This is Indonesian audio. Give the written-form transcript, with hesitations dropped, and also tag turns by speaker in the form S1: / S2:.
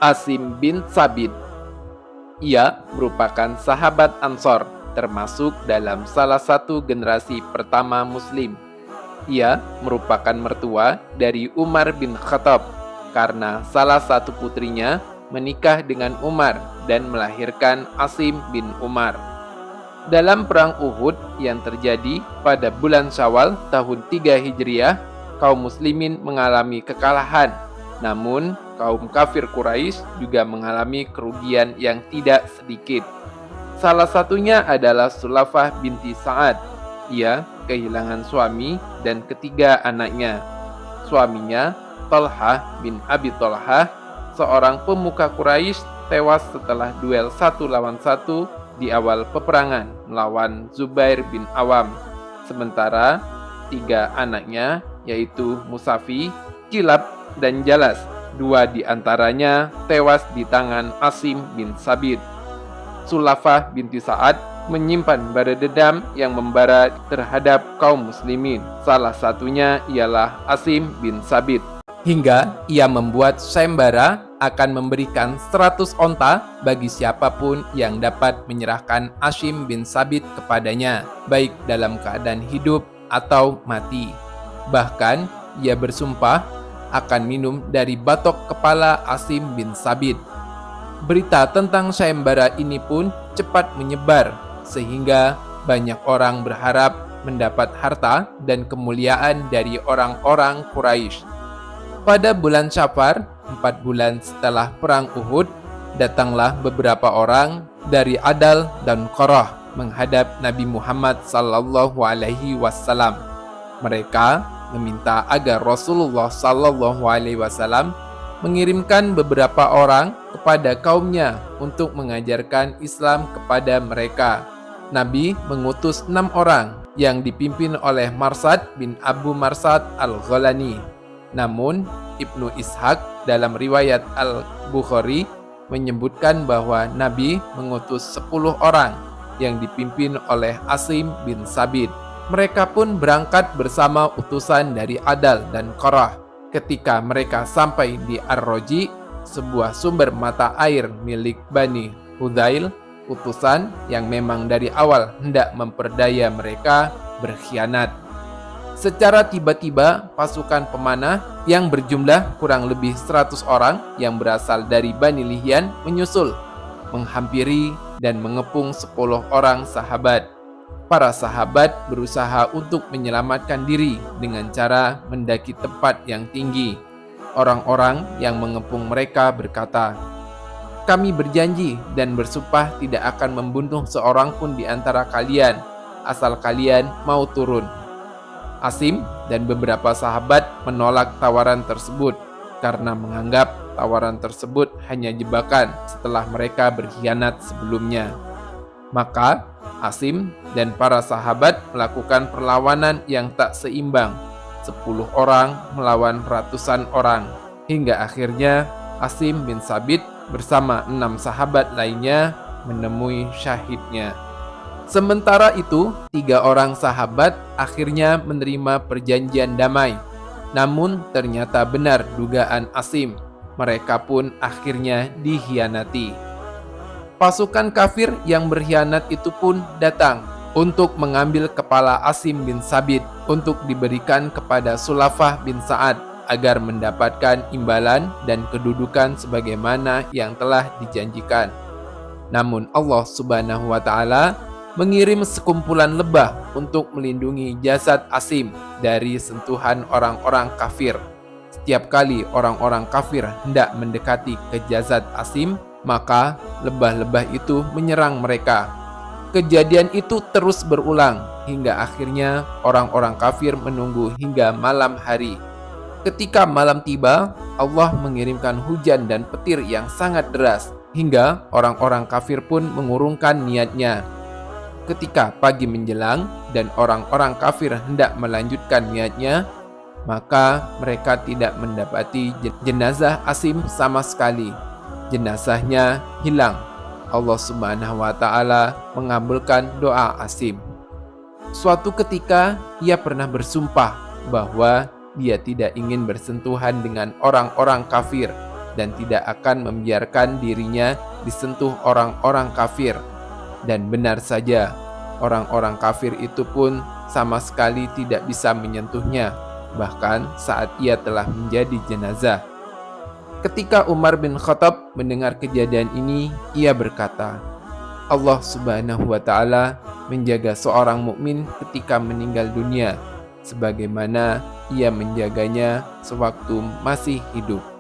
S1: Asim bin Sabit. Ia merupakan sahabat Ansor, termasuk dalam salah satu generasi pertama Muslim. Ia merupakan mertua dari Umar bin Khattab karena salah satu putrinya menikah dengan Umar dan melahirkan Asim bin Umar. Dalam perang Uhud yang terjadi pada bulan Syawal tahun 3 Hijriah, kaum muslimin mengalami kekalahan. Namun, kaum kafir Quraisy juga mengalami kerugian yang tidak sedikit. Salah satunya adalah Sulafah binti Sa'ad. Ia kehilangan suami dan ketiga anaknya. Suaminya, Talhah bin Abi Talhah, seorang pemuka Quraisy, tewas setelah duel 1 lawan 1 di awal peperangan melawan Zubair bin Awam. Sementara tiga anaknya, yaitu Musafi, Kilab, dan Jalas, dua di antaranya tewas di tangan Asim bin Sabit. Sulafah binti Sa'ad menyimpan bara dendam yang membara terhadap kaum muslimin. Salah satunya ialah Asim bin Sabit. Hingga ia membuat sayembara akan memberikan 100 onta bagi siapapun yang dapat menyerahkan Asim bin Sabit kepadanya, baik dalam keadaan hidup atau mati. Bahkan ia bersumpah akan minum dari batok kepala Asim bin Sabit. Berita tentang sayembara ini pun cepat menyebar, sehingga banyak orang berharap mendapat harta dan kemuliaan dari orang-orang Quraisy. Pada bulan Syafar, 4 bulan setelah perang Uhud, datanglah beberapa orang dari Adal dan Qorah menghadap Nabi Muhammad SAW. Mereka meminta agar Rasulullah SAW mengirimkan beberapa orang kepada kaumnya untuk mengajarkan Islam kepada mereka. Nabi mengutus 6 orang yang dipimpin oleh Marsad bin Abu Marsad al-Ghalani. Namun, Ibnu Ishaq dalam riwayat Al-Bukhari menyebutkan bahwa Nabi mengutus 10 orang yang dipimpin oleh Asim bin Sabit. Mereka pun berangkat bersama utusan dari Adal dan Qorah. Ketika mereka sampai di Ar-Roji, sebuah sumber mata air milik Bani Hudzail, utusan yang memang dari awal hendak memperdaya mereka berkhianat. Secara tiba-tiba, pasukan pemanah yang berjumlah kurang lebih 100 orang yang berasal dari Bani Lihyan menyusul, menghampiri dan mengepung 10 orang sahabat. Para sahabat berusaha untuk menyelamatkan diri dengan cara mendaki tempat yang tinggi. Orang-orang yang mengepung mereka berkata, "Kami berjanji dan bersumpah tidak akan membunuh seorang pun di antara kalian, asal kalian mau turun." Asim dan beberapa sahabat menolak tawaran tersebut karena menganggap tawaran tersebut hanya jebakan setelah mereka berkhianat sebelumnya. Maka Asim dan para sahabat melakukan perlawanan yang tak seimbang, 10 orang melawan ratusan orang, hingga akhirnya Asim bin Sabit bersama 6 sahabat lainnya menemui syahidnya. Sementara itu, 3 orang sahabat akhirnya menerima perjanjian damai. Namun ternyata benar dugaan Asim. Mereka pun akhirnya dikhianati. Pasukan kafir yang berkhianat itu pun datang untuk mengambil kepala Asim bin Sabit untuk diberikan kepada Sulafah bin Sa'ad agar mendapatkan imbalan dan kedudukan sebagaimana yang telah dijanjikan. Namun Allah Subhanahu wa Ta'ala mengirim sekumpulan lebah untuk melindungi jasad Asim dari sentuhan orang-orang kafir. Setiap kali orang-orang kafir hendak mendekati ke jasad Asim, maka lebah-lebah itu menyerang mereka. Kejadian itu terus berulang hingga akhirnya orang-orang kafir menunggu hingga malam hari. Ketika malam tiba, Allah mengirimkan hujan dan petir yang sangat deras hingga orang-orang kafir pun mengurungkan niatnya. Ketika pagi menjelang dan orang-orang kafir hendak melanjutkan niatnya, maka mereka tidak mendapati jenazah Asim sama sekali. Jenazahnya hilang. Allah Subhanahu wa Ta'ala mengabulkan doa Asim. Suatu ketika ia pernah bersumpah bahwa dia tidak ingin bersentuhan dengan orang-orang kafir. dan tidak akan membiarkan dirinya disentuh orang-orang kafir. Dan benar saja, orang-orang kafir itu pun sama sekali tidak bisa menyentuhnya, bahkan saat ia telah menjadi jenazah. Ketika Umar bin Khattab mendengar kejadian ini, ia berkata, Allah Subhanahu wa Ta'ala menjaga seorang mukmin ketika meninggal dunia, sebagaimana ia menjaganya sewaktu masih hidup.